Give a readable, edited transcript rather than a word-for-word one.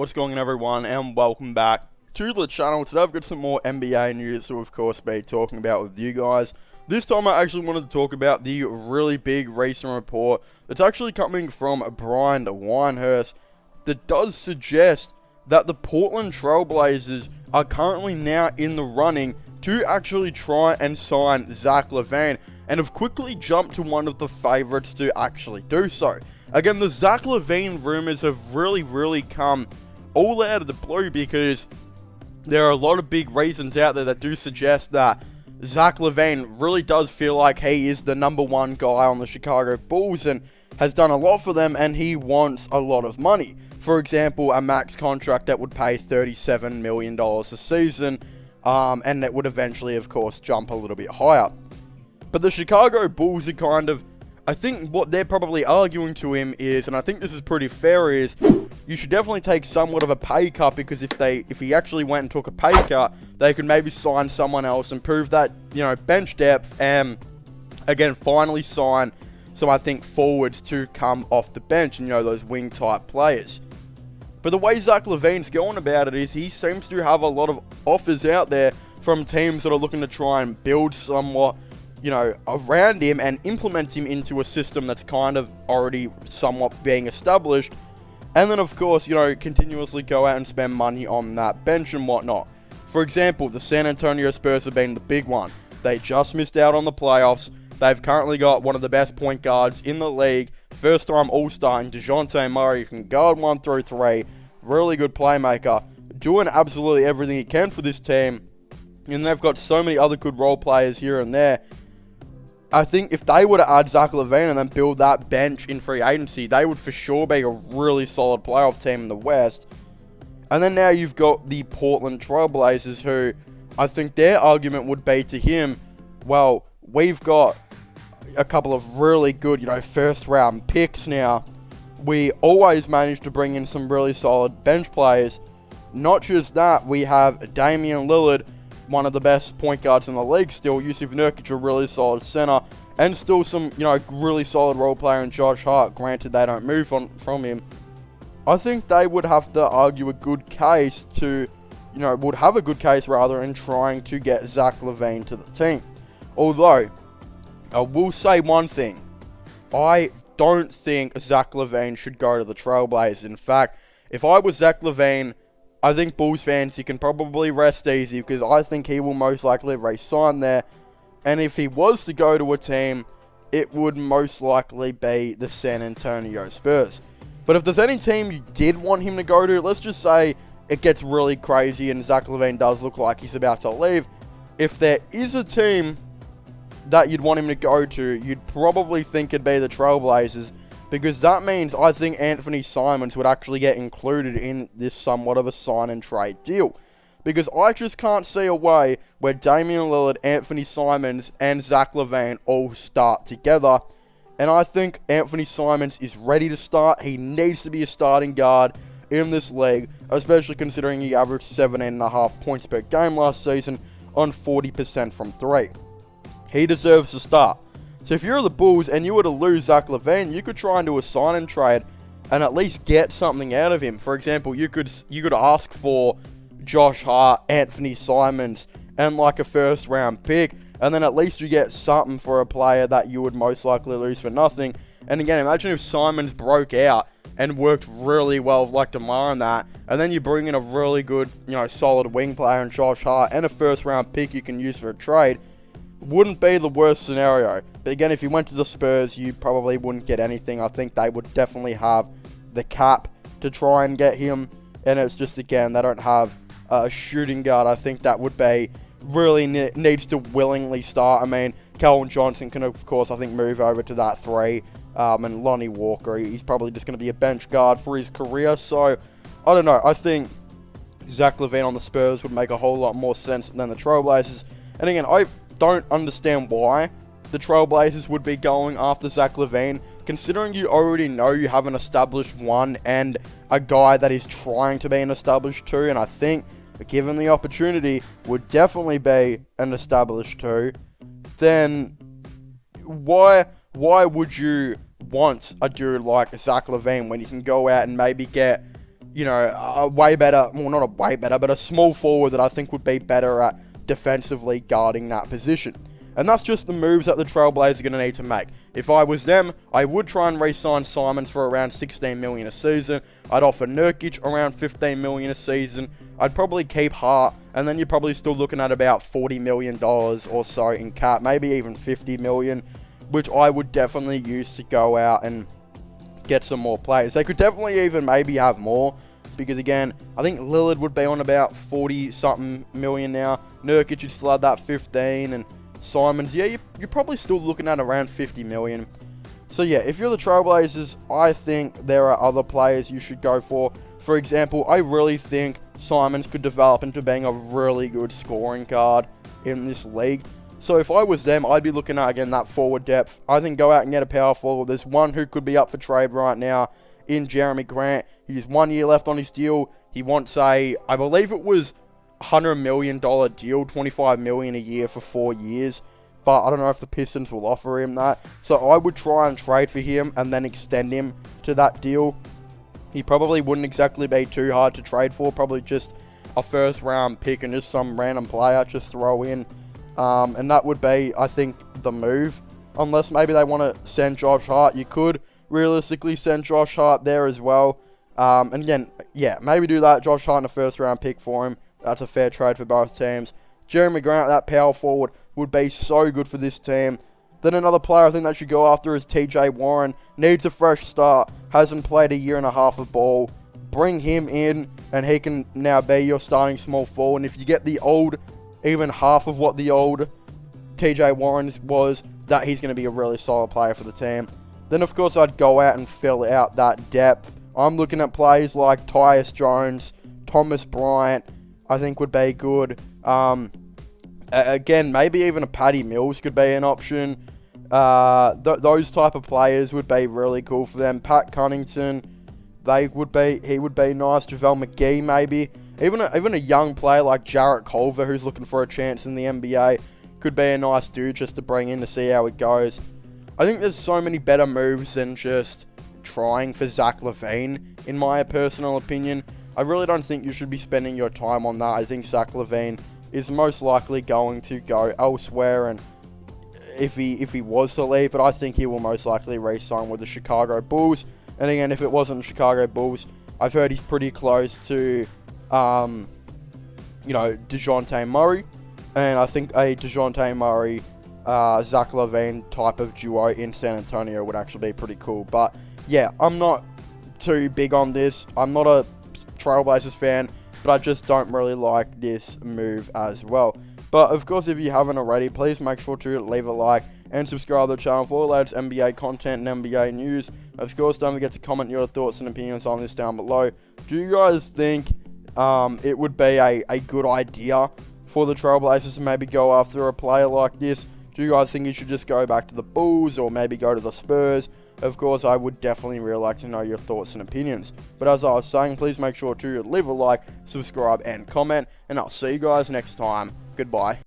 What's going on, everyone, and welcome back to the channel. Today I've got some more NBA news to, of course, be talking about with you guys. This time I actually wanted to talk about the really big recent report that's actually coming from Brian Winehurst that does suggest that the Portland Trailblazers are currently now in the running to actually try and sign Zach Lavine, and have quickly jumped to one of the favorites to actually do so. Again, the Zach Lavine rumors have really come all out of the blue, because there are a lot of big reasons out there that do suggest that Zach Lavine really does feel like he is the #1 guy on the Chicago Bulls and has done a lot for them, and he wants a lot of money. For example, a max contract that would pay $37 million a season, and that would eventually, of course, jump a little bit higher. But the Chicago Bulls are kind of, I think what they're probably arguing to him is, and I think this is pretty fair, is you should definitely take somewhat of a pay cut, because if he actually went and took a pay cut, they could maybe sign someone else and prove that, bench depth, and again, finally sign some, I think, forwards to come off the bench, and those wing type players. But the way Zach Lavine's going about it is he seems to have a lot of offers out there from teams that are looking to try and build somewhat, around him and implement him into a system that's kind of already somewhat being established. And then, of course, continuously go out and spend money on that bench and whatnot. For example, the San Antonio Spurs have been the big one. They just missed out on the playoffs. They've currently got one of the best point guards in the league, first-time All-Star in DeJounte Murray, who can guard 1 through 3, really good playmaker, doing absolutely everything he can for this team. And they've got so many other good role players here and there. I think if they were to add Zach Lavine and then build that bench in free agency, they would for sure be a really solid playoff team in the West. And then now you've got the Portland Trailblazers, who I think their argument would be to him, well, we've got a couple of really good, first round picks now. We always manage to bring in some really solid bench players. Not just that, we have Damian Lillard, one of the best point guards in the league still, Yusuf Nurkic, a really solid center, and still some, really solid role player in Josh Hart. Granted, they don't move on from him. I think they would have to argue a good case to, would have a good case rather in trying to get Zach Lavine to the team. Although, I will say one thing. I don't think Zach Lavine should go to the Trailblazers. In fact, if I was Zach Lavine, I think Bulls fans, you can probably rest easy, because I think he will most likely re-sign there. And if he was to go to a team, it would most likely be the San Antonio Spurs. But if there's any team you did want him to go to, let's just say it gets really crazy and Zach Lavine does look like he's about to leave. If there is a team that you'd want him to go to, you'd probably think it'd be the Trailblazers, because that means I think Anthony Simons would actually get included in this somewhat of a sign and trade deal. Because I just can't see a way where Damian Lillard, Anthony Simons, and Zach Lavine all start together. And I think Anthony Simons is ready to start. He needs to be a starting guard in this league, especially considering he averaged 17.5 points per game last season on 40% from 3. He deserves to start. So if you're the Bulls and you were to lose Zach Lavine, you could try and do a sign and trade and at least get something out of him. For example, you could ask for Josh Hart, Anthony Simons, and like a first round pick, and then at least you get something for a player that you would most likely lose for nothing. And again, imagine if Simons broke out and worked really well like DeMar and that, and then you bring in a really good, solid wing player in Josh Hart and a first round pick you can use for a trade. Wouldn't be the worst scenario. But again, if you went to the Spurs, you probably wouldn't get anything. I think they would definitely have the cap to try and get him. And it's just, again, they don't have a shooting guard. I think that would be really needs to willingly start. I mean, Calvin Johnson can, of course, I think, move over to that 3. And Lonnie Walker, he's probably just going to be a bench guard for his career. So, I don't know. I think Zach Lavine on the Spurs would make a whole lot more sense than the Trailblazers. And again, I don't understand why the Trailblazers would be going after Zach Lavine, considering you already know you have an established 1 and a guy that is trying to be an established 2, and I think, given the opportunity, would definitely be an established 2. Then why would you want a dude like Zach Lavine when you can go out and maybe get you know, a way better, well, not a way better, but a small forward that I think would be better at defensively guarding that position. And that's just the moves that the Trailblazers are going to need to make. If I was them, I would try and re-sign Simons for around $16 million a season. I'd offer Nurkic around $15 million a season. I'd probably keep Hart, and then you're probably still looking at about $40 million or so in cap, maybe even $50 million, which I would definitely use to go out and get some more players. They could definitely even maybe have more, because again, I think Lillard would be on about 40-something million now. Nurkic would still have that 15, and Simons, yeah, you're probably still looking at around 50 million. So yeah, if you're the Trailblazers, I think there are other players you should go for. For example, I really think Simons could develop into being a really good scoring guard in this league. So if I was them, I'd be looking at, again, that forward depth. I think go out and get a power forward. There's one who could be up for trade right now in Jerami Grant. He's 1 year left on his deal. He wants I believe it was $100 million deal, $25 million a year for 4 years. But I don't know if the Pistons will offer him that. So I would try and trade for him and then extend him to that deal. He probably wouldn't exactly be too hard to trade for. Probably just a first round pick and just some random player just throw in. And that would be, I think, the move. Unless maybe they want to send Josh Hart. You could realistically send Josh Hart there as well. And again, yeah, maybe do that. Josh Hart and a first round pick for him. That's a fair trade for both teams. Jerami Grant, that power forward, would be so good for this team. Then another player I think they should go after is TJ Warren. Needs a fresh start. Hasn't played a year and a half of ball. Bring him in, and he can now be your starting small forward. And if you get the old, even half of what the old TJ Warren was, that he's going to be a really solid player for the team. Then, of course, I'd go out and fill out that depth. I'm looking at players like Tyus Jones, Thomas Bryant, I think would be good. Again, maybe even a Patty Mills could be an option. Those type of players would be really cool for them. Pat Connaughton, he would be nice. JaVale McGee, maybe. Even a young player like Jarrett Culver, who's looking for a chance in the NBA, could be a nice dude just to bring in to see how it goes. I think there's so many better moves than just trying for Zach Lavine, in my personal opinion. I really don't think you should be spending your time on that. I think Zach Lavine is most likely going to go elsewhere, and if he was to leave, but I think he will most likely re-sign with the Chicago Bulls. And again, if it wasn't the Chicago Bulls, I've heard he's pretty close to, DeJounte Murray, and I think a DeJounte Murray, Zach Lavine type of duo in San Antonio would actually be pretty cool. But yeah, I'm not too big on this. I'm not a Trailblazers fan, but I just don't really like this move as well. But of course, if you haven't already, please make sure to leave a like and subscribe to the channel for all the latest NBA content and NBA news. Of course, don't forget to comment your thoughts and opinions on this down below. Do you guys think it would be a good idea for the Trailblazers to maybe go after a player like this? Do you guys think he should just go back to the Bulls or maybe go to the Spurs? Of course, I would definitely really like to know your thoughts and opinions. But as I was saying, please make sure to leave a like, subscribe, and comment. And I'll see you guys next time. Goodbye.